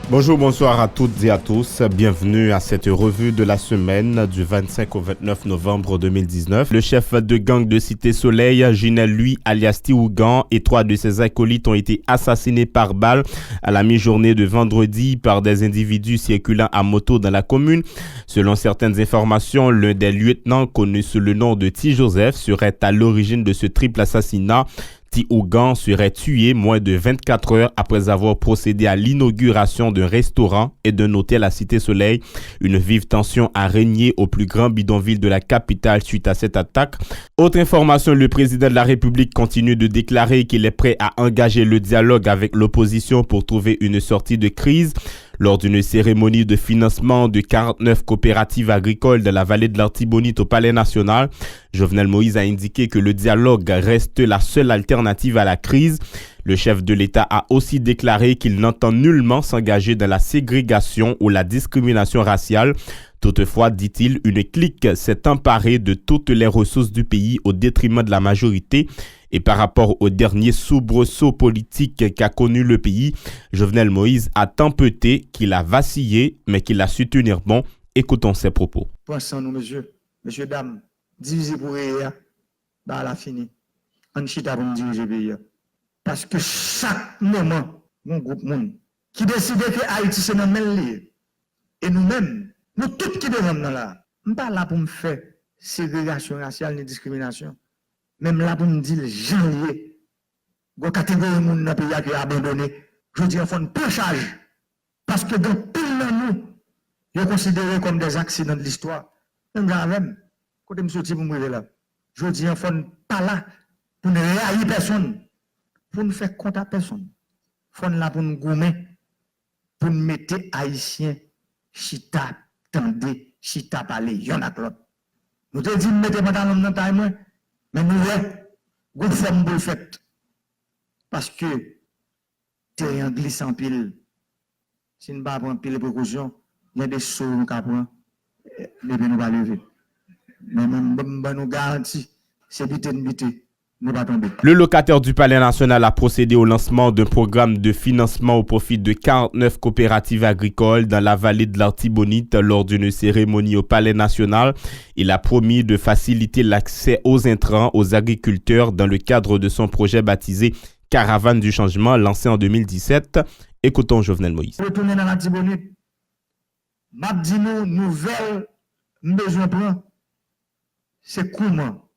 Bonjour, bonsoir à toutes et à tous. Bienvenue à cette revue de la semaine du 25 au 29 novembre 2019. Le chef de gang de Cité Soleil, Ginel Lui, alias Tiougan, et 3 de ses acolytes ont été assassinés par balle à la mi-journée de vendredi par des individus circulant à moto dans la commune. Selon certaines informations, l'un des lieutenants connu sous le nom de T. Joseph serait à l'origine de ce triple assassinat. Tiougan serait tué moins de 24 heures après avoir procédé à l'inauguration d'un restaurant et d'un hôtel à Cité Soleil. Une vive tension a régné au plus grand bidonville de la capitale suite à cette attaque. Autre information, le président de la République continue de déclarer qu'il est prêt à engager le dialogue avec l'opposition pour trouver une sortie de crise. Lors d'une cérémonie de financement de 49 coopératives agricoles de la vallée de l'Artibonite au Palais national, Jovenel Moïse a indiqué que le dialogue reste la seule alternative à la crise. Le chef de l'État a aussi déclaré qu'il n'entend nullement s'engager dans la ségrégation ou la discrimination raciale. Toutefois, dit-il, une clique s'est emparée de toutes les ressources du pays au détriment de la majorité. Et par rapport au dernier soubresaut politique qu'a connu le pays, Jovenel Moïse a tempêté qu'il a vacillé, mais qu'il a su tenir bon. Écoutons ses propos. Pensons-nous, messieurs, dames, diviser pour rire, dans la fini. On chita pour nous diriger le pays. Parce que chaque moment, mon groupe monde qui décide que Haïti c'est dans le même lieu, et nous-mêmes, nous tous qui devons là, nous ne sommes pas là pour me faire ségrégation raciale ni discrimination. Même là pour me dire janvier, une catégorie de monde dans le pays qui a abandonné, je dis qu'il faut une charge. Parce que dans tout le monde, ils sont considérés comme des accidents de l'histoire. Même, quand je me suis dit pour me là, je dis qu'il faut pas là pour ne réagir personne, pour ne faire compte à personne. Il faut là pour nous gommer, pour nous mettre haïtiens, chita, tendez, chita, parler, y'en a l'autre. Nous te disons, mettez pas dans l'homme dans taille, mais nous, groupe forme pour le fait. Parce que, t'es en glissant pile. Si nous ne prenons pas pile de précautions, il y a des sauts nous prendre, depuis nous pas lever. Mais même, nous garantit, c'est vite nous ne pas tomber. Le locataire du Palais national a procédé au lancement d'un programme de financement au profit de 49 coopératives agricoles dans la vallée de l'Artibonite lors d'une cérémonie au Palais national. Il a promis de faciliter l'accès aux intrants aux agriculteurs dans le cadre de son projet baptisé Caravane du changement lancé en 2017. Écoutons Jovenel Moïse. Retourner dans l'Artibonite, m'a dit nous nouvelle besoin plan, c'est comment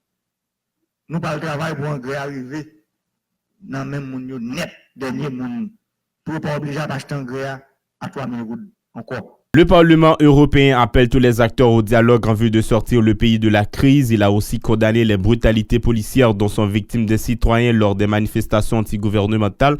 nous pas le travail pour engrais arriver dans même monde net dernier monde pour pas obliger à acheter engrais à 3000 gouttes encore. Le Parlement européen appelle tous les acteurs au dialogue en vue de sortir le pays de la crise. Il a aussi condamné les brutalités policières dont sont victimes des citoyens lors des manifestations antigouvernementales.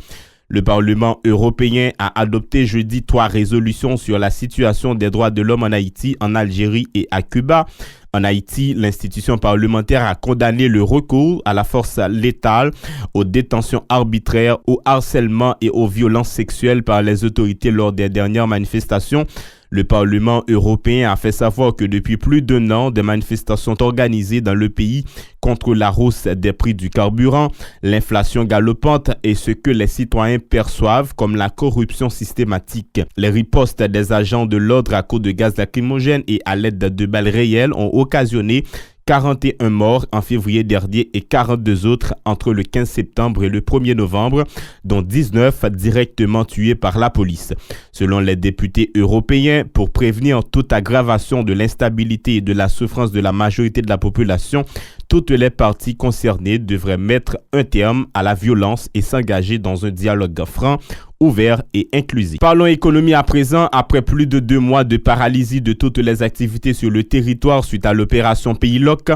Le Parlement européen a adopté jeudi 3 résolutions sur la situation des droits de l'homme en Haïti, en Algérie et à Cuba. En Haïti, l'institution parlementaire a condamné le recours à la force létale, aux détentions arbitraires, au harcèlement et aux violences sexuelles par les autorités lors des dernières manifestations. Le Parlement européen a fait savoir que depuis plus d'1 an, des manifestations sont organisées dans le pays contre la hausse des prix du carburant, l'inflation galopante et ce que les citoyens perçoivent comme la corruption systématique. Les ripostes des agents de l'ordre à coups de gaz lacrymogène et à l'aide de balles réelles ont occasionné 41 morts en février dernier et 42 autres entre le 15 septembre et le 1er novembre, dont 19 directement tués par la police. Selon les députés européens, pour prévenir toute aggravation de l'instabilité et de la souffrance de la majorité de la population, toutes les parties concernées devraient mettre un terme à la violence et s'engager dans un dialogue franc, ouvert et inclusif. Parlons économie à présent. Après plus de 2 mois de paralysie de toutes les activités sur le territoire suite à l'opération Pays Loc,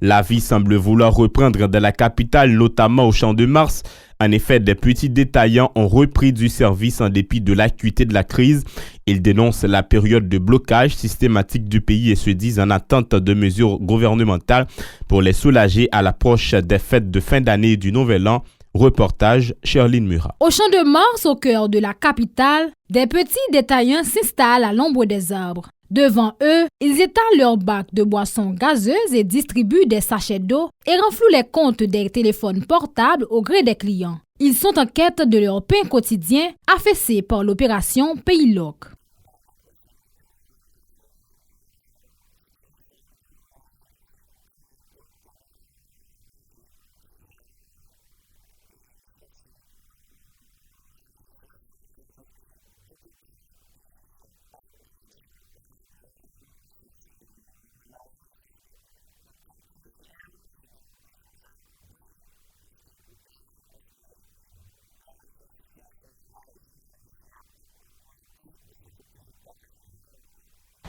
la vie semble vouloir reprendre dans la capitale, notamment au Champ de Mars. En effet, des petits détaillants ont repris du service en dépit de l'acuité de la crise. Ils dénoncent la période de blocage systématique du pays et se disent en attente de mesures gouvernementales pour les soulager à l'approche des fêtes de fin d'année et du Nouvel An. Reportage Sherline Murat. Au Champ de Mars, au cœur de la capitale, des petits détaillants s'installent à l'ombre des arbres. Devant eux, ils étalent leurs bacs de boissons gazeuses et distribuent des sachets d'eau et renflouent les comptes des téléphones portables au gré des clients. Ils sont en quête de leur pain quotidien, affaissés par l'opération Pays Loc.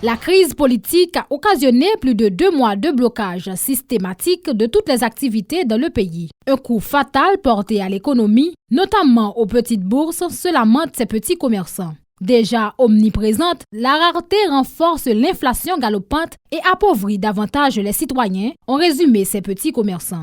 La crise politique a occasionné plus de 2 mois de blocage systématique de toutes les activités dans le pays. Un coup fatal porté à l'économie, notamment aux petites bourses, se lamentent ces petits commerçants. Déjà omniprésente, la rareté renforce l'inflation galopante et appauvrit davantage les citoyens, ont résumé ces petits commerçants.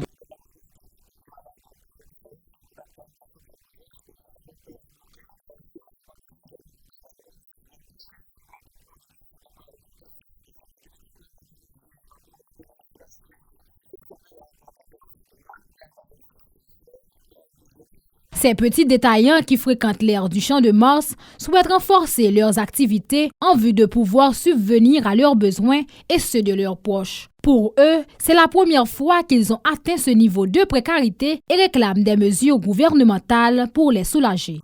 Ces petits détaillants qui fréquentent l'aire du Champ de Mars souhaitent renforcer leurs activités en vue de pouvoir subvenir à leurs besoins et ceux de leurs proches. Pour eux, c'est la première fois qu'ils ont atteint ce niveau de précarité et réclament des mesures gouvernementales pour les soulager.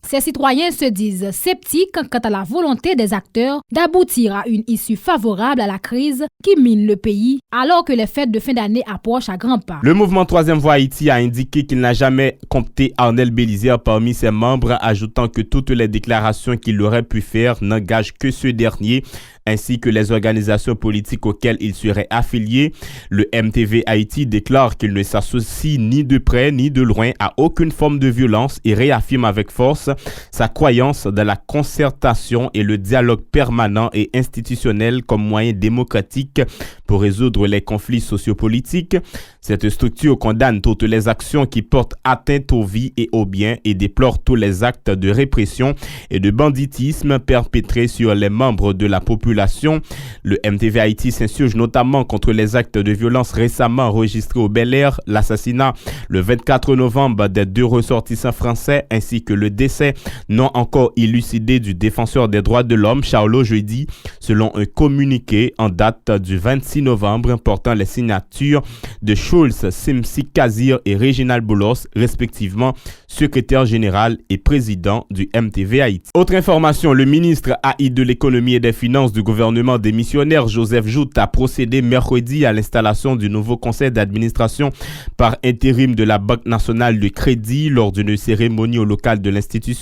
Ces citoyens se disent sceptiques quant à la volonté des acteurs d'aboutir à une issue favorable à la crise qui mine le pays alors que les fêtes de fin d'année approchent à grands pas. Le mouvement Troisième Voie Haïti a indiqué qu'il n'a jamais compté Arnel Bélizière parmi ses membres, ajoutant que toutes les déclarations qu'il aurait pu faire n'engagent que ce dernier, ainsi que les organisations politiques auxquelles il serait affilié. Le MTV Haïti déclare qu'il ne s'associe ni de près ni de loin à aucune forme de violence et réaffirme avec force sa croyance dans la concertation et le dialogue permanent et institutionnel comme moyen démocratique pour résoudre les conflits sociopolitiques. Cette structure condamne toutes les actions qui portent atteinte aux vies et aux biens et déplore tous les actes de répression et de banditisme perpétrés sur les membres de la population. Le MTV Haïti s'insurge notamment contre les actes de violence récemment enregistrés au Bel-Air, l'assassinat le 24 novembre des 2 ressortissants français ainsi que le décès non encore élucidé du défenseur des droits de l'homme Charlot jeudi, selon un communiqué en date du 26 novembre portant les signatures de Schulz, Simsi Kazir et Réginald Boulos, respectivement secrétaire général et président du MTV Haïti. Autre information, le ministre AI de l'économie et des finances du gouvernement démissionnaire Joseph Jout a procédé mercredi à l'installation du nouveau conseil d'administration par intérim de la Banque nationale de crédit lors d'une cérémonie au local de l'institution.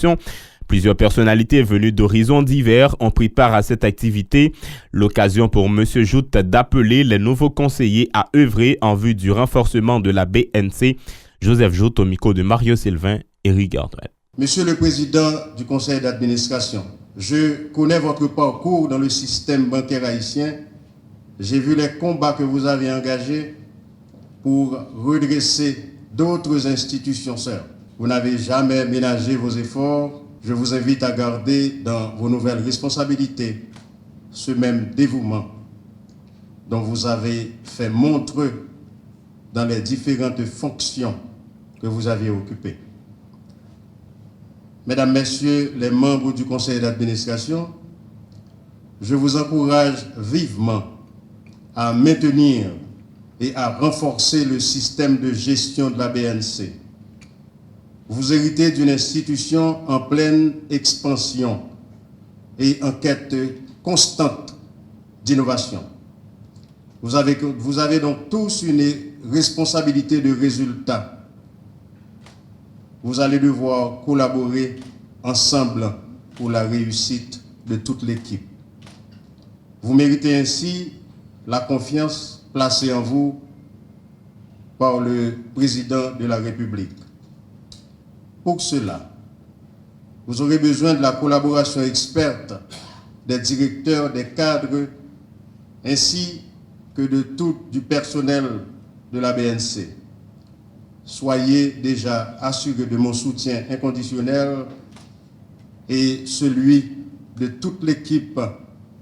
Plusieurs personnalités venues d'horizons divers ont pris part à cette activité. L'occasion pour M. Jout d'appeler les nouveaux conseillers à œuvrer en vue du renforcement de la BNC. Joseph Jout au micro de Mario Sylvain et Rigard. Monsieur le Président du Conseil d'administration, je connais votre parcours dans le système bancaire haïtien. J'ai vu les combats que vous avez engagés pour redresser d'autres institutions sœurs. Vous n'avez jamais ménagé vos efforts. Je vous invite à garder dans vos nouvelles responsabilités ce même dévouement dont vous avez fait montre dans les différentes fonctions que vous avez occupées. Mesdames, Messieurs les membres du Conseil d'administration, je vous encourage vivement à maintenir et à renforcer le système de gestion de la BNC. Vous héritez d'une institution en pleine expansion et en quête constante d'innovation. Vous avez donc tous une responsabilité de résultat. Vous allez devoir collaborer ensemble pour la réussite de toute l'équipe. Vous méritez ainsi la confiance placée en vous par le président de la République. Pour cela, Vous aurez besoin de la collaboration experte des directeurs, des cadres, ainsi que de tout du personnel de la BNC. Soyez déjà assurés de mon soutien inconditionnel et celui de toute l'équipe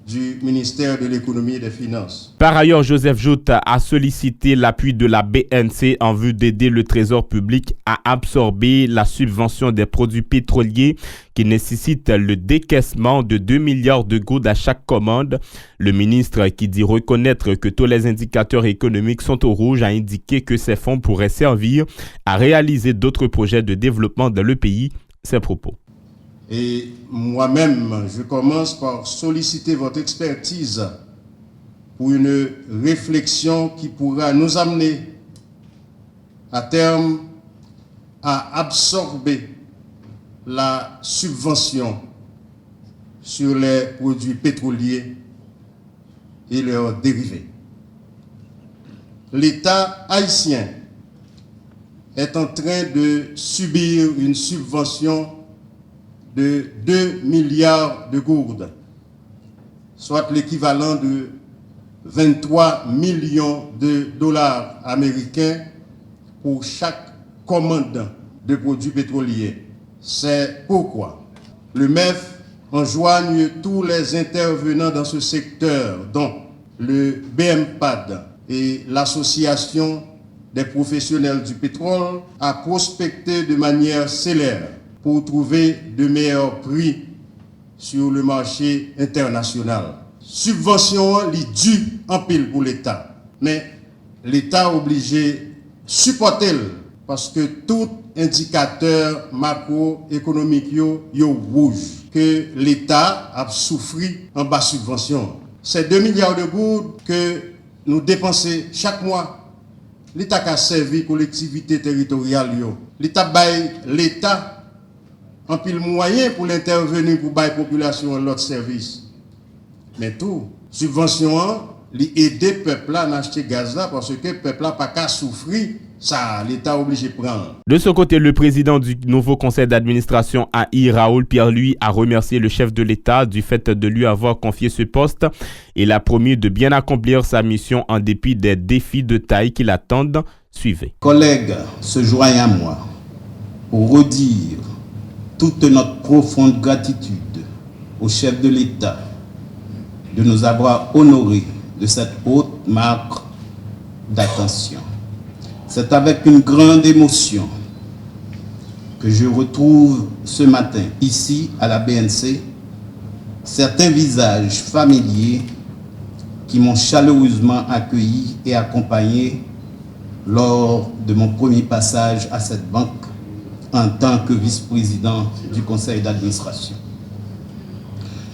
du ministère de l'Économie et des Finances. Par ailleurs, Joseph Jout a sollicité l'appui de la BNC en vue d'aider le Trésor public à absorber la subvention des produits pétroliers qui nécessite le décaissement de 2 milliards de gouttes à chaque commande. Le ministre, qui dit reconnaître que tous les indicateurs économiques sont au rouge, a indiqué que ces fonds pourraient servir à réaliser d'autres projets de développement dans le pays. Ses propos. Et moi-même, je commence par solliciter votre expertise pour une réflexion qui pourra nous amener à terme à absorber la subvention sur les produits pétroliers et leurs dérivés. L'État haïtien est en train de subir une subvention de 2 milliards de gourdes, soit l'équivalent de 23 millions de dollars américains pour chaque commande de produits pétroliers. C'est pourquoi le MEF enjoigne tous les intervenants dans ce secteur, dont le BMPAD et l'Association des professionnels du pétrole, à prospecter de manière célère pour trouver de meilleurs prix sur le marché international. Subvention li due en pile pour l'État, mais l'État obligé de supporter parce que tout indicateur macroéconomique yo rouge, que l'État a souffri en bas subvention. Ces 2 milliards de gouttes que nous dépensons chaque mois, l'État a servi collectivité territoriale. L'État baille l'État en pile moyen pour l'intervenir pour bailler population l'autre service. Mais tout, subvention, l'aider le peuple à acheter gaz là parce que le peuple n'a pas qu'à souffrir, ça l'État obligé de prendre. De son côté, le président du nouveau conseil d'administration AI, Raoul Pierre-Louis, a remercié le chef de l'État du fait de lui avoir confié ce poste. Il a promis de bien accomplir sa mission en dépit des défis de taille qui l'attendent. Suivez. Collègues se joignent à moi pour redire toute notre profonde gratitude au chef de l'État de nous avoir honorés de cette haute marque d'attention. C'est avec une grande émotion que je retrouve ce matin, ici à la BNC, certains visages familiers qui m'ont chaleureusement accueilli et accompagné lors de mon premier passage à cette banque en tant que vice-président du conseil d'administration.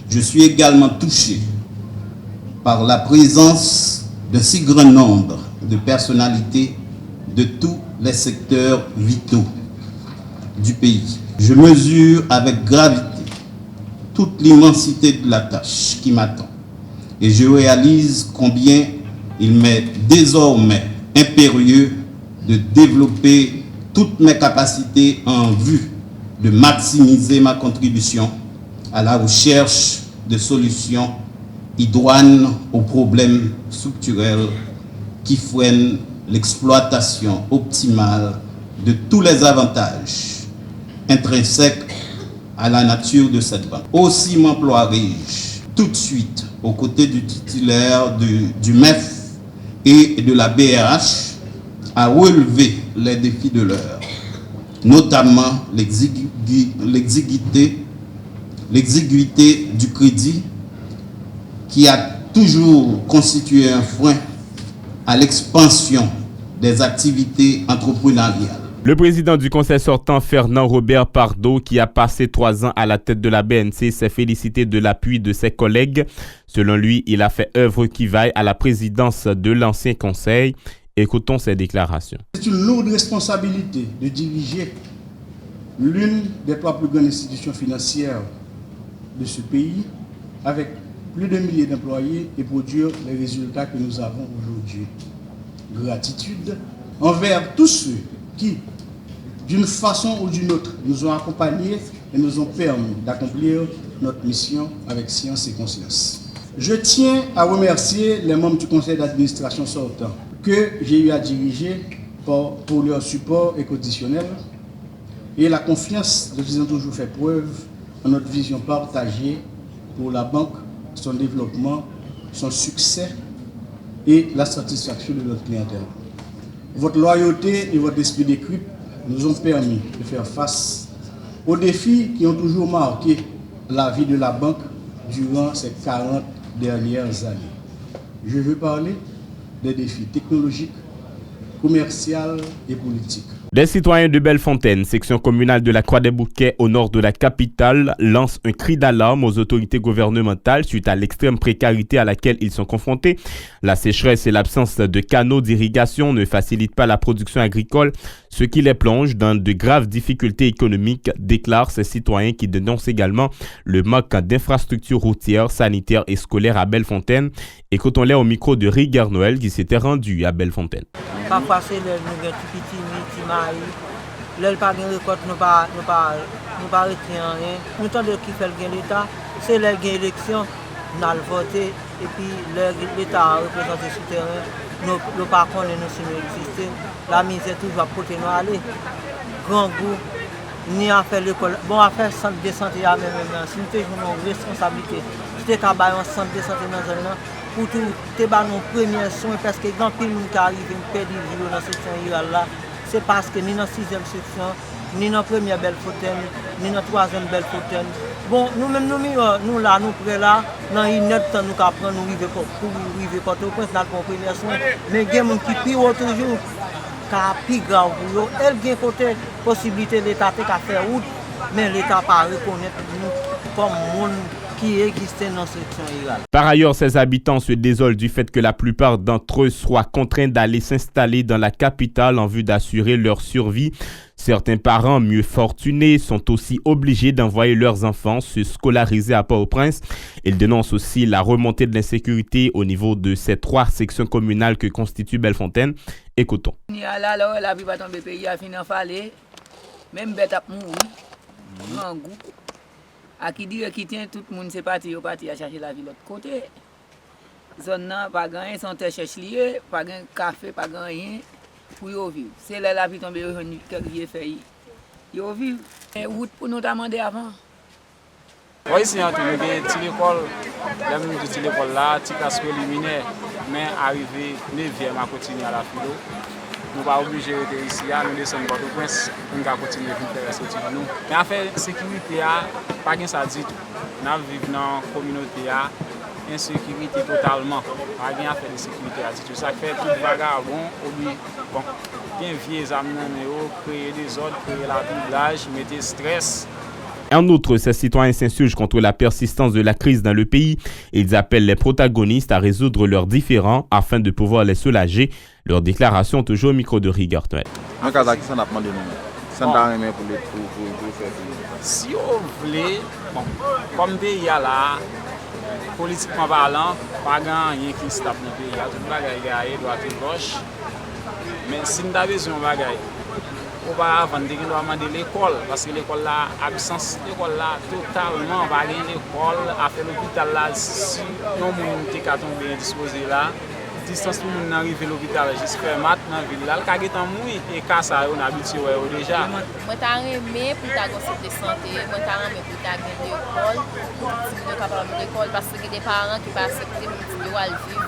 Je suis également touché par la présence de si grand nombre de personnalités de tous les secteurs vitaux du pays. Je mesure avec gravité toute l'immensité de la tâche qui m'attend et je réalise combien il m'est désormais impérieux de développer toutes mes capacités en vue de maximiser ma contribution à la recherche de solutions idoines aux problèmes structurels qui freinent l'exploitation optimale de tous les avantages intrinsèques à la nature de cette banque. Aussi m'emploierai-je tout de suite aux côtés du titulaire du MEF et de la BRH à relever les défis de l'heure, notamment l'exiguïté du crédit qui a toujours constitué un frein à l'expansion des activités entrepreneuriales. Le président du conseil sortant, Fernand Robert Pardo, qui a passé 3 ans à la tête de la BNC, s'est félicité de l'appui de ses collègues. Selon lui, il a fait œuvre qui vaille à la présidence de l'ancien conseil. Écoutons ses déclarations. C'est une lourde responsabilité de diriger l'une des 3 plus grandes institutions financières de ce pays avec plus de milliers d'employés et produire les résultats que nous avons aujourd'hui. Gratitude envers tous ceux qui, d'une façon ou d'une autre, nous ont accompagnés et nous ont permis d'accomplir notre mission avec science et conscience. Je tiens à remercier les membres du conseil d'administration sortant que j'ai eu à diriger pour leur support inconditionnel et la confiance dont ils ont toujours fait preuve en notre vision partagée pour la banque, son développement, son succès et la satisfaction de notre clientèle. Votre loyauté et votre esprit d'équipe nous ont permis de faire face aux défis qui ont toujours marqué la vie de la banque durant ces 40 dernières années. Je veux parler des défis technologiques, commerciaux et politiques. Des citoyens de Bellefontaine, section communale de la Croix-des-Bouquets au nord de la capitale, lancent un cri d'alarme aux autorités gouvernementales suite à l'extrême précarité à laquelle ils sont confrontés. La sécheresse et l'absence de canaux d'irrigation ne facilitent pas la production agricole, ce qui les plonge dans de graves difficultés économiques, déclarent ces citoyens qui dénoncent également le manque d'infrastructures routières, sanitaires et scolaires à Bellefontaine. Écoutons-les au micro de Rigueur Noël qui s'était rendu à Bellefontaine. Parfois, c'est le petit maïs. Là, pas de récolte, nous pas retirer rien. Nous temps de qui fait l'État, c'est l'élection, nous allons voter et puis l'État a représenté sur le terrain. Nous pas connaître nous si nous existons. La misère toujours à côté nous aller. Grand goût, ni à faire l'école. Bon, à faire centre de santé à même. Si nous avons une responsabilité, c'était qu'à faire un centre de santé dans un an. Pour tout, c'est nos premiers soins parce que quand il nous arrive, nous perdons dans cette section là, c'est parce que ni dans la 6e section, ni dans la première Bellefontaine, ni dans la 3e Bellefontaine. Bon, nous-mêmes, nous là, nous prêts là, dans une heure de temps, nous apprenons, nous vivons pour Port-au-Prince, dans le premier soin. Mais il y a des gens qui pire toujours, qui a plus grave pour eux. Il y a côté possibilité de l'État de faire route, mais l'État n'a pas reconnaître nous comme monde qui existait dans cette section rurale. Par ailleurs, ces habitants se désolent du fait que la plupart d'entre eux soient contraints d'aller s'installer dans la capitale en vue d'assurer leur survie. Certains parents mieux fortunés sont aussi obligés d'envoyer leurs enfants se scolariser à Port-au-Prince. Ils dénoncent aussi la remontée de l'insécurité au niveau de ces 3 sections communales que constitue Bellefontaine. Écoutons. La vie va tomber pays a fini en fallait. Même bête à mourir. En goût. À qui dit qui tient tout le monde c'est parti à chercher la vie de l'autre côté. Zone nan pas gagner son terre cherche lié, pas gain café, pas gain rien pour yo vivre. C'est là la vie tomber qui fait yo vivre. Et route pour nous demander avant. Oui, c'est un truc, petit l'école, la même petite l'école là, petit casque liminaire, mais arrivé 9e à continuer à la philo. Nous pas obligés de rester ici, nous descendons à Port-au-Prince, nous allons continuer à faire sortir nous. Mais en fait, la sécurité, pas de ça dit tout. Nous vivons dans la communauté, insécurité totalement. Pas de affaire de sécurité à dit tout. Ça fait tout vagabond, bon, bien vieux amis, créer des ordres, créer la doublage, mettre stress. En outre, ces citoyens s'insurgent contre la persistance de la crise dans le pays. Ils appellent les protagonistes à résoudre leurs différends afin de pouvoir les soulager. Leur déclaration toujours au micro de Rigueur Noël. Si vous voulez, bon, comme pays là, politiquement parlant, pas rien qui se tape dans le pays. Tout le monde est droite et gauche. Mais si nous avons besoin de bagaille, auparavant, on doit demander l'école, parce que l'école là, absence l'école là, totalement, pas l'école, à faire l'hôpital là, si non, on est tombé disposé là, distance pour nous arriver à l'hôpital, j'espère maintenant, dans la ville là, le cas est en mouille, et cas ça, on a habitué déjà. Moi, j'ai aimé pour ta centre de santé, moi, j'ai aimé pour ta l'école, pour que tu capable de l'école, parce que des parents qui passent accepter pour que tu vivre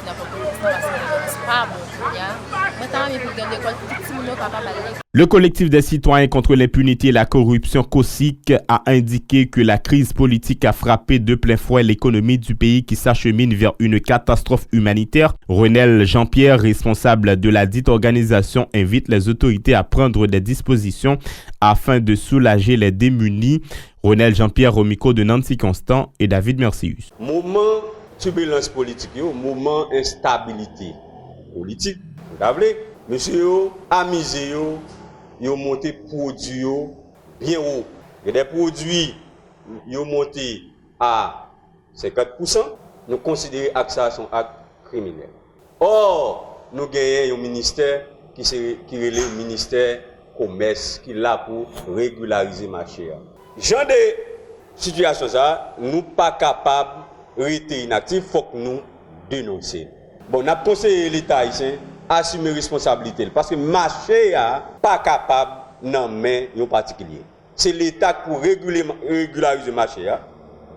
dans parce que c'est pas bon. Moi, j'ai aimé pour l'école, pour que tu sois capable de l'école. Le collectif des citoyens contre l'impunité et la corruption COSIC a indiqué que la crise politique a frappé de plein fouet l'économie du pays qui s'achemine vers une catastrophe humanitaire. Renel Jean-Pierre, responsable de la dite organisation, invite les autorités à prendre des dispositions afin de soulager les démunis. Renel Jean-Pierre au micro de Nancy Constant et David Mercius. Mouvement turbulence politique, mouvement instabilité politique, vous savez, monsieur a misé ils ont monté produits bien haut. Et des produits ils ont monté à 50%. Nous considérons que ça sont actes criminels. Or, nous gagnons un ministère qui est le ministère commerce qui est là pour régulariser le marché. Genre de situation ça, nous pas capables de rester inactifs, faut que nous dénoncer. Bon, on a conseillé l'État haïtien assumer responsabilité parce que le marché n'est pas capable d'en mettre en particulier. C'est l'État qui pour régulariser le marché.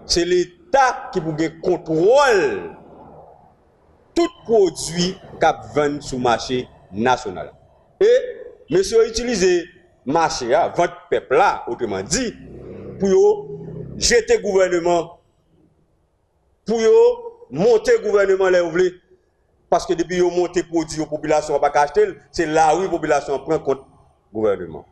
C'est l'État qui pour contrôle tout produit qui vend sur le marché national. Et monsieur utiliser le marché, vendre peuple là, autrement dit, pour jeter le gouvernement, pour monter le gouvernement là où vous voulez. Parce que depuis qu'ils ont monté produit aux populations, pas acheter, c'est là où la population prend compte du gouvernement.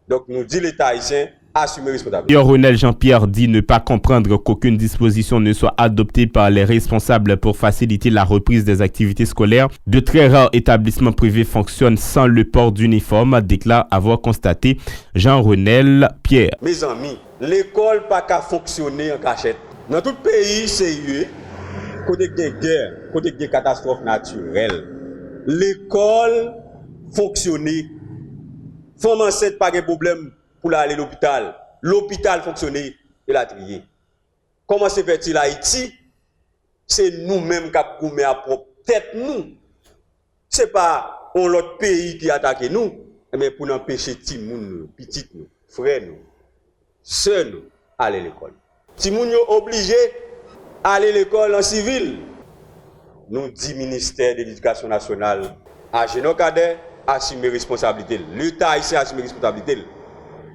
Donc nous dit l'État haïtien assumer responsabilité. Ronel Jean-Pierre dit ne pas comprendre qu'aucune disposition ne soit adoptée par les responsables pour faciliter la reprise des activités scolaires. De très rares établissements privés fonctionnent sans le port d'uniforme, déclare avoir constaté Jean-Ronel Pierre. Mes amis, l'école pas qu'à fonctionner en cachette. Dans tout pays sérieux, côté de guerre, côté de catastrophe naturelle, l'école fonctionnait. Femme enceinte pas de problème pour aller à l'hôpital. L'hôpital fonctionnait et la trier. Comment se fait-il Haïti? C'est nous-mêmes qui avons mis à propre tête nous. Ce n'est pas l'autre pays qui attaque nous, mais pour empêcher les gens, petits nous, frères nous, sœurs nous, aller à l'école. Si nous sommes obligés aller à l'école en civil, nous dit ministère de l'Éducation nationale, à nos cadets, assumer responsabilité. L'État ici assumer responsabilité.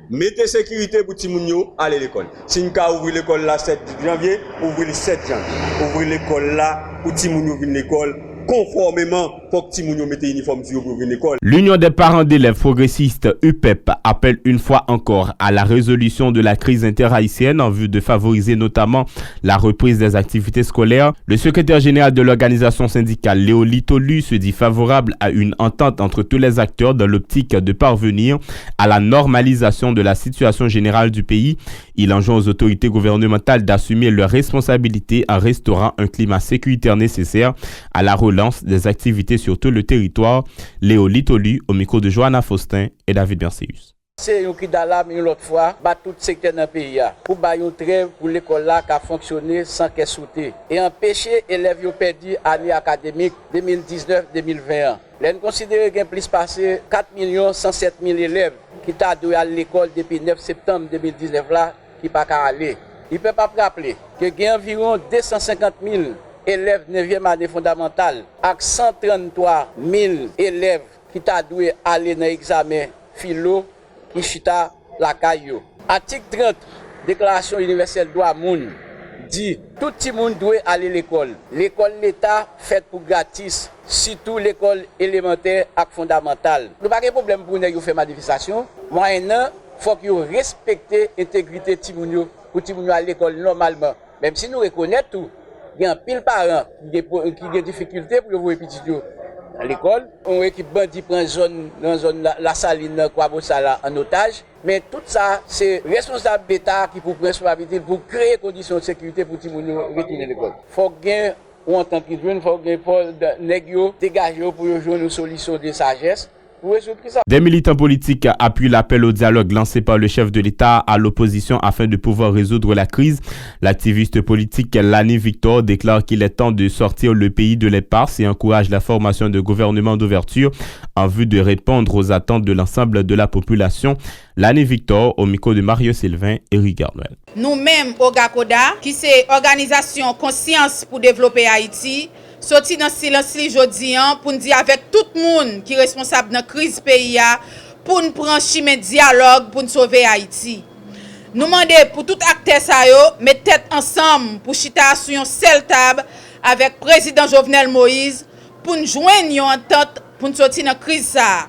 Mettez sécurité pour les gens aller à l'école. Si nous avons ouvert l'école le 7 janvier, ouvrez le 7 janvier. Ouvrez l'école là pour les gens viennent à l'école. Conformément, faut que les gens mettent uniforme sur pour venir à l'école. L'Union des parents d'élèves progressistes UPEP appelle une fois encore à la résolution de la crise interhaïtienne en vue de favoriser notamment la reprise des activités scolaires. Le secrétaire général de l'organisation syndicale, Léoli Tolu, se dit favorable à une entente entre tous les acteurs dans l'optique de parvenir à la normalisation de la situation générale du pays. Il enjoint aux autorités gouvernementales d'assumer leurs responsabilités en restaurant un climat sécuritaire nécessaire à la relance des activités sur tout le territoire. Léoli Tolu au micro de Johanna Faustin et David Berceus. C'est un qui d'alarme une autre fois, tout secteur dans le pays. Pour bailler une trêve pour l'école là qui a fonctionné sans qu'elle sauté. Et empêcher les élèves de perdre l'année académique 2019-2021. L'on considère qu'il y a plus passé 4 107 000 élèves qui ont dû aller à l'école depuis 9 septembre 2019 là, qui ne peuvent pas aller. Il ne peut pas rappeler qu'il y a environ 250 000 élèves 9e année fondamentale avec 133 000 élèves qui ont dû aller dans l'examen philo qui chita la caillou. Article 30, Déclaration universelle droit moun dit tout le monde doit aller à l'école. L'école l'État faite pour gratis, surtout l'école élémentaire et fondamentale. Nous n'avons pas de problème pour nous faire manifestation. Maintenant, il faut que nous respections l'intégrité de Timounio pour Timounio à l'école normalement. Même si nous reconnaissons tout, il y a un pile parents qui ont des difficultés pour voir les petits à l'école. On équipe bandit prend dans zone la saline Kwabosala en otage. Mais tout ça, c'est responsable d'État qui pour responsabilité pour créer conditions de sécurité pour les gens retourner à l'école. Il faut gagner ou en tant qu'il faut gagner pour négio dégager pour jouer une solution de sagesse. Des militants politiques appuient l'appel au dialogue lancé par le chef de l'État à l'opposition afin de pouvoir résoudre la crise. L'activiste politique Lani Victor déclare qu'il est temps de sortir le pays de l'impasse et encourage la formation de gouvernements d'ouverture en vue de répondre aux attentes de l'ensemble de la population. Lani Victor au micro de Mario Sylvain et Rigard Noël. Nous-mêmes au GACODA, qui c'est organisation conscience pour développer Haïti, sorti dans silence aujourd'hui pour nous dire avec tout le monde qui est responsable de la crise pays pour nous prendre chemin dialogue pour nous sauver Haïti. Nous demandons pour tout acteur ça yo mettre tête ensemble pour chita sur une seule table avec président Jovenel Moïse pour nous joindre une entente pour nous sortir de la crise ça.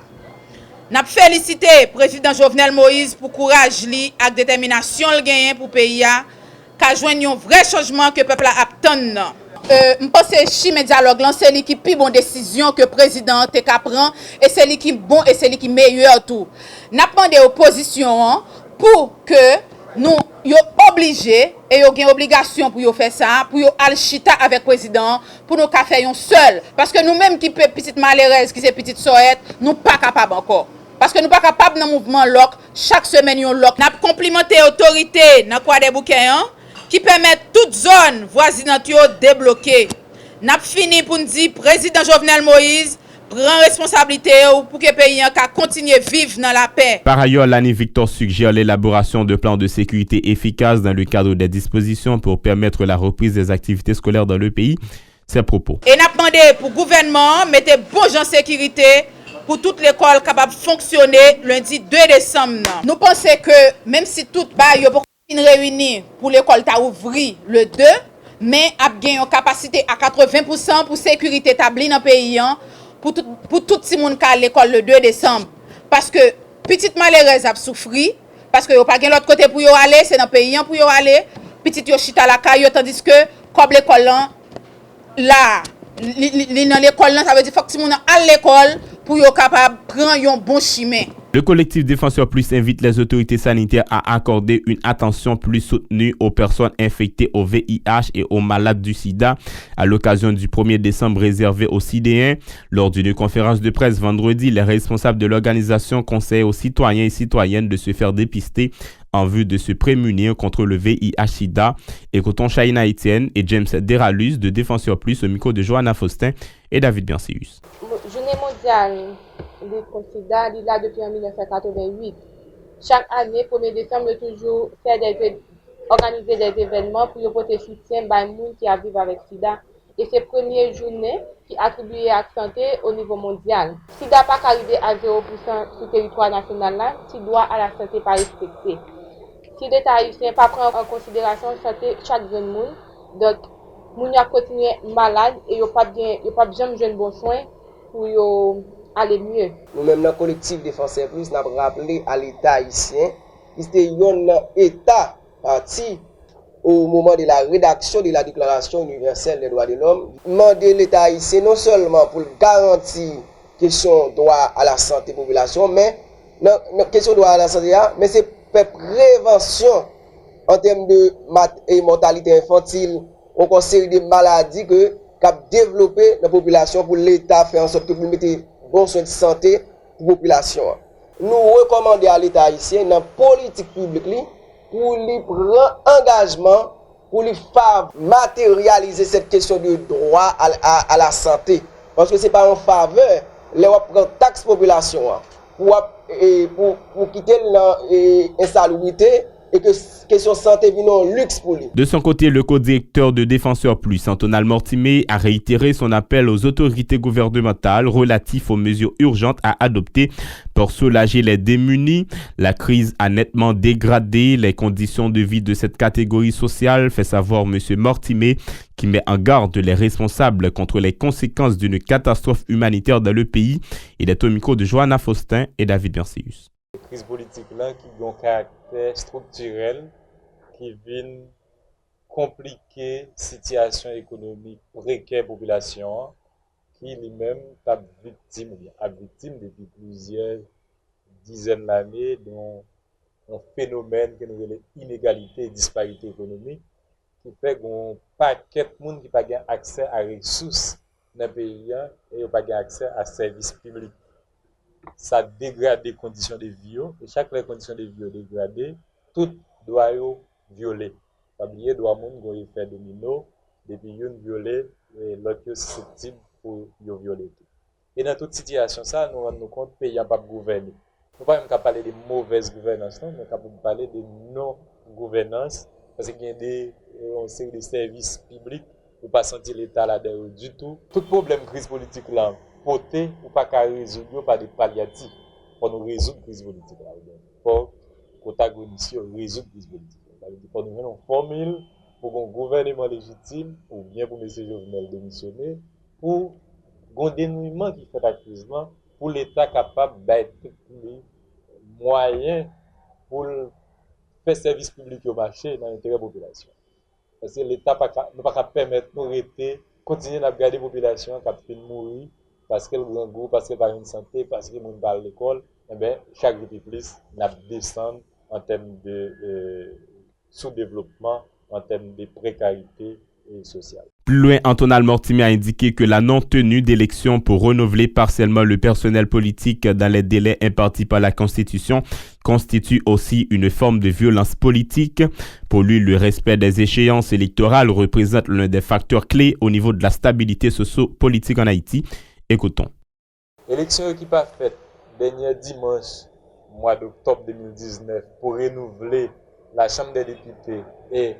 N'a félicité président Jovenel Moïse pour courage li ak détermination le gagner pour pays qu'a joindre un vrai changement que peuple attend. Je pense que le dialogue, c'est lui qui plus bonne décision que le président te prend et c'est lui qui bon et c'est lui qui meilleur tout. N'a demandé opposition pour que nous yo obligés et yo gen obligation pour yo faire ça, pour yo al chita avec le président pour nous faire un seul parce que nous même qui peut petite malheureuse qui c'est petite soette, nous pas capable encore. Parce que nous pas capables dans mouvement loc, chaque semaine yon loc. N'a complimenté autorité dans quoi des bouquets qui permettent toute zone voisine débloquer. N'a fini pour nous dire président Jovenel Moïse prend responsabilité pour que le pays continue à vivre dans la paix. Par ailleurs, Lani Victor suggère l'élaboration de plans de sécurité efficaces dans le cadre des dispositions pour permettre la reprise des activités scolaires dans le pays. Ces propos. Et n'a demandé pour le gouvernement mettre bon gens en sécurité pour toute l'école capable de fonctionner lundi 2 décembre. Nous pensons que même si tout bail est réuni pour l'école t'a ouvert le 2, mais a gagné une capacité à 80% pour sécurité établie dans le pays pour tout le monde qui à l'école le 2 décembre. Parce que petite malheureuse a souffert, parce que yo pas gen l'autre côté pour yo aller, c'est dans le pays pour yo aller, petite yo chita la caille, tandis que comme l'école là, dans l'école là, ça veut dire faut que tout le monde à l'école pour yo capable prendre un bon chemin. Le collectif Défenseurs Plus invite les autorités sanitaires à accorder une attention plus soutenue aux personnes infectées au VIH et aux malades du sida à l'occasion du 1er décembre réservé aux Sidéens. Lors d'une conférence de presse vendredi, les responsables de l'organisation conseillent aux citoyens et citoyennes de se faire dépister en vue de se prémunir contre le VIH-Sida. Écoutons Shaina Etienne et James Deralus de Défenseurs Plus au micro de Johanna Faustin et David Bianceus. Journée mondiale des SIDA, il est là depuis 1988. Chaque année, 1er décembre, toujours organiser des événements pour porter soutien aux gens qui vivent avec SIDA. Et c'est la première journée qui est attribuée à la santé au niveau mondial. SIDA n'a pas arrivé à 0% sur le territoire national, si droit à la santé pas respecté. Si l'État haïtien ne prend pas en considération la santé chaque jeune monde, donc les gens continuent malades et ils n'ont pas besoin de bons soins pour aller mieux. Nous-mêmes, dans le collectif Défenseurs Plus, nous avons rappelé à l'État haïtien qui était un État parti au moment de la rédaction de la Déclaration universelle des droits de l'homme. Demander l'État haïtien non seulement pour garantir la question droit à la santé population, mais la question droit à la santé, mais c'est prévention en termes de mortalité infantile, encore série de maladies que qu'a développé la population pour l'État faire en sorte que vous mettez bon soin de santé pour la population. Nous recommandons à l'État haïtien dans la politique publique pour lui prendre engagement pour lui faire matérialiser cette question de droit à la santé. Parce que ce n'est pas en faveur, les prendre taxe population pour quitter l'insalubrité et que question santé vient en luxe pour lui. De son côté, le co-directeur de Défenseurs Plus, Antonal Mortimer, a réitéré son appel aux autorités gouvernementales relatif aux mesures urgentes à adopter pour soulager les démunis. La crise a nettement dégradé les conditions de vie de cette catégorie sociale, fait savoir M. Mortimer, qui met en garde les responsables contre les conséquences d'une catastrophe humanitaire dans le pays. Il est au micro de Johanna Faustin et David Bianceus. La crise politique là qui a un caractère structurel qui vient compliquer la situation économique précaire de la population qui lui-même est victime depuis plusieurs dizaines d'années d'un phénomène que nous appelons inégalité et disparité économique qui fait qu'on paquet de monde qui n'a pas accès à ressources dans le pays et n'a pas accès à services publics. Ça dégrade les conditions de vie et chaque fois les conditions de vie dégradées, tout doit être violé. Pas oublier doit monde un effet domino depuis une violée et l'autre est susceptible pour violer tout. Et dans toute situation ça, nous rendons compte que le pays n'a pas gouverné. Nous ne pouvons pas parler de mauvaise gouvernance, mais nous pouvons parler de non-gouvernance parce qu'il y a des services publics où pas sentir l'État là-dedans du tout. Tout problème crise politique là. Porter ou pas qu'à résoudre par des palliatifs pour nous résoudre la crise politique. Pour protagonistes résoudre la crise politique. Pour nous mettre en formule pour un gouvernement légitime ou bien pour M. Jovenel démissionner pour un dénouement qui fait la crise pour l'État capable d'être les moyens pour faire service public au marché dans l'intérêt de la population. Parce que l'État ne peut pas permettre de nous continuer à garder la population qui a mourir. Parce que le grand groupe, parce qu'il n'y a pas une santé, parce qu'il y a pas à l'école, eh bien, chaque jour de plus, n'a descend en termes de sous-développement, en termes de précarité et sociale. Plus loin, Antonal Mortimer a indiqué que la non-tenue d'élections pour renouveler partiellement le personnel politique dans les délais impartis par la Constitution constitue aussi une forme de violence politique. Pour lui, le respect des échéances électorales représente l'un des facteurs clés au niveau de la stabilité socio-politique en Haïti. Écoutons. Élection qui pas faite dernier dimanche, mois d'octobre 2019, pour renouveler la Chambre des députés et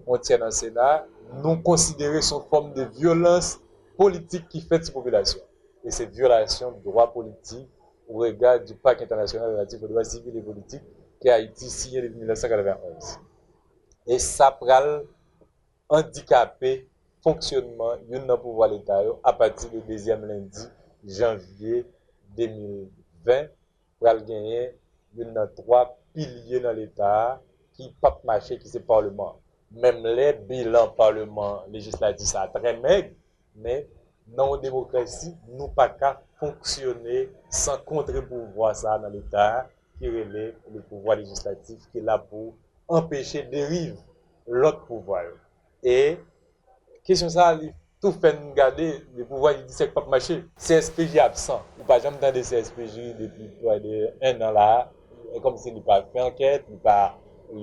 on tient dans le Sénat, nous considérons son forme de violence politique qui fait sur la population. Et c'est violation de droits politiques au regard du pacte international relatif aux droits civils et politiques qui a été signé depuis 1991. Et ça pral handicapé fonctionnement du pouvoir de l'État à partir du deuxième lundi janvier 2020 pral gagner trois piliers dans l'État qui pas marcher qui c'est Parlement. Même les bilans Parlement législatif ça très maigre, mais dans la démocratie, nous pas qu'à fonctionner sans contre-pouvoir ça dans l'État qui relève le pouvoir législatif qui est là pour empêcher dérive l'autre pouvoir. Et question ça, tout fait nous garder le pouvoir il dit c'est pas marcher. CSPJ absent. Par exemple dans des CSPJ depuis près de 1 an là, comme s'il n'a pas fait enquête, il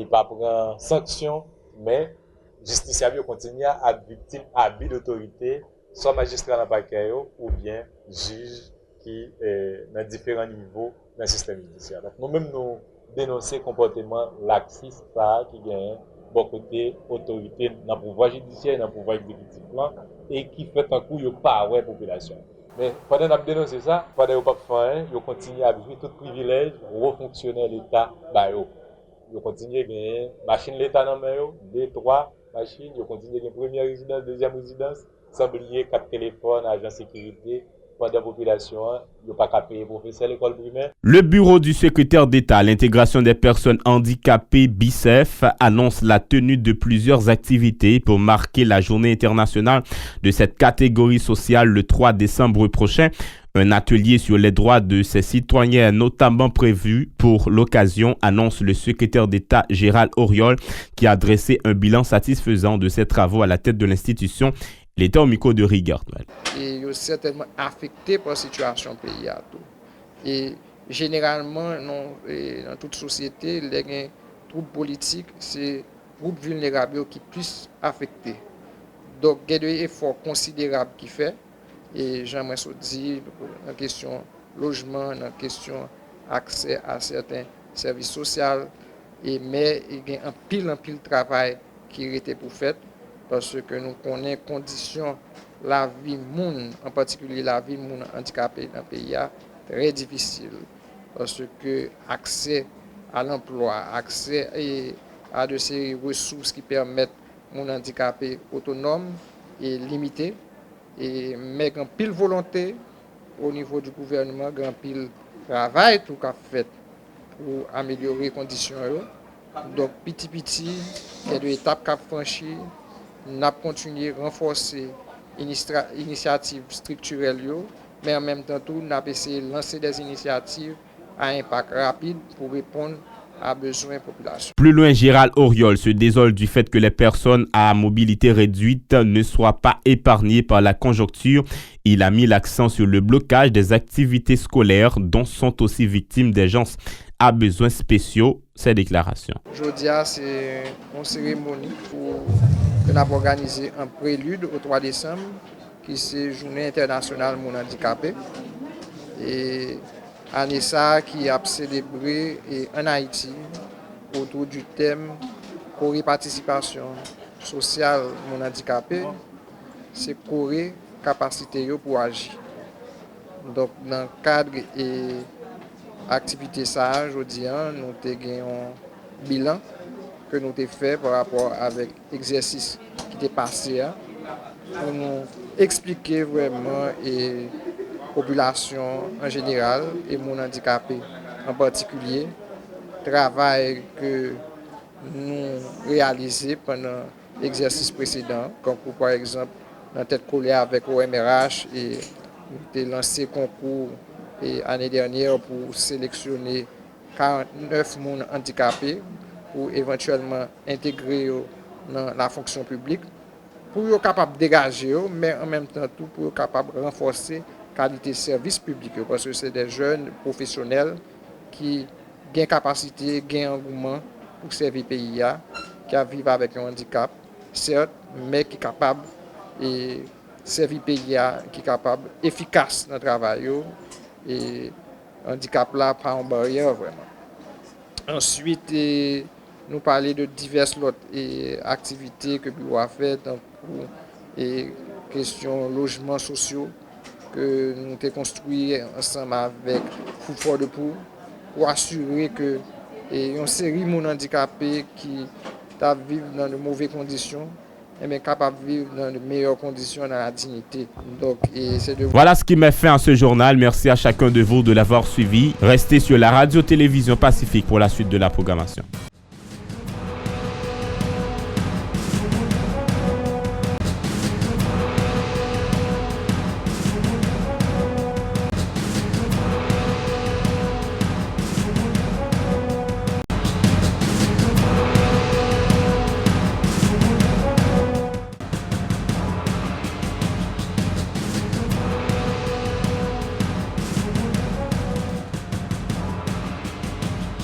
pas prend sanction. Mais justiciable continue à être victime d'abus d'autorité, soit magistrat dans le parquet ou bien juge qui est dans différents niveaux dans le système judiciaire. Donc nous-mêmes nous dénonçons le comportement laxiste qui gagne bon côté autorité dans le pouvoir judiciaire, dans le pouvoir exécutif et qui fait un coup de pas la population. Mais pendant qu'on dénonce ça, pendant qu'on pas faire, ils continuent à jouer tout privilège, refonctionner l'État. Ils continuent à gagner machine l'État dans main, 2, 3 machines, ils continuent à gagner première résidence, deuxième résidence, sans oublier 4 téléphones, agents de sécurité, pour la population, ils n'ont pas qu'à payer professeur l'école primaire. Le bureau du secrétaire d'État à l'intégration des personnes handicapées, BICEF, annonce la tenue de plusieurs activités pour marquer la journée internationale de cette catégorie sociale le 3 décembre prochain. Un atelier sur les droits de ces citoyens notamment prévu pour l'occasion, annonce le secrétaire d'État Gérald Auriol, qui a dressé un bilan satisfaisant de ses travaux à la tête de l'institution. L'État au micro de Rigard. Et ils sont certainement affectés par la situation du pays. Et généralement, dans toute société, les groupes politiques, c'est les groupes vulnérables qui sont plus affectés. Donc, il y a des efforts considérables qui sont faits. Et j'aimerais dire, en question logement, en question accès à certains services sociaux, mais il y a un pile travail qui a été pour fait parce que nous connaissons les conditions la vie monde, en particulier la vie monde handicapé dans le pays, très difficile parce que accès à l'emploi, accès à de ces ressources qui permettent mon handicapé autonome est limité. Mais grand pile volonté au niveau du gouvernement, grand pile travail tout qu'a fait pour améliorer les conditions. Donc petit, il y a des étapes qu'a franchi, n'a continué à renforcer initiatives structurelles, mais en même temps tout n'a essayé de lancer des initiatives à impact rapide pour répondre à besoins population. Plus loin, Gérald Auriol se désole du fait que les personnes à mobilité réduite ne soient pas épargnées par la conjoncture. Il a mis l'accent sur le blocage des activités scolaires dont sont aussi victimes des gens à besoins spéciaux. Ces déclarations. Aujourd'hui, c'est une cérémonie pour que nous avons organisé un prélude au 3 décembre, qui est Journée internationale mon handicapé. Et année ça qui a célébré en Haïti autour du thème co-participation sociale mon handicapé, c'est corée capacité pour agir. Donc dans le cadre et activité ça aujourd'hui nous avons un bilan que nous avons fait par rapport avec l'exercice qui est passé pour nous expliquer vraiment et population en général et mon handicapé en particulier, travail que nous réalisons pendant l'exercice précédent, comme par exemple dans tête collée avec OMRH et nous avons lancé un concours l'année dernière pour sélectionner 49 personnes handicapées pour éventuellement intégrer dans la fonction publique. pour être capable de dégager, mais en même temps tout pour être capable de renforcer la qualité de service public, parce que c'est des jeunes professionnels qui ont une capacité, ont un engouement pour servir le pays, qui vivent avec un handicap, certes, mais qui sont capables de servir le pays, qui sont capables efficace dans le travail, et handicap là, pas en barrière vraiment. Ensuite, nous parler de diverses autres activités que le bureau a faites pour les questions logements sociaux que nous avons construit ensemble avec Foufour de Pou pour assurer que une série de monde handicapés qui vivent dans de mauvaises conditions mais capable de vivre dans de meilleures conditions, dans la dignité. Donc, Voilà ce qui met fin à ce journal. Merci à chacun de vous de l'avoir suivi. Restez sur la radio-télévision Pacifique pour la suite de la programmation.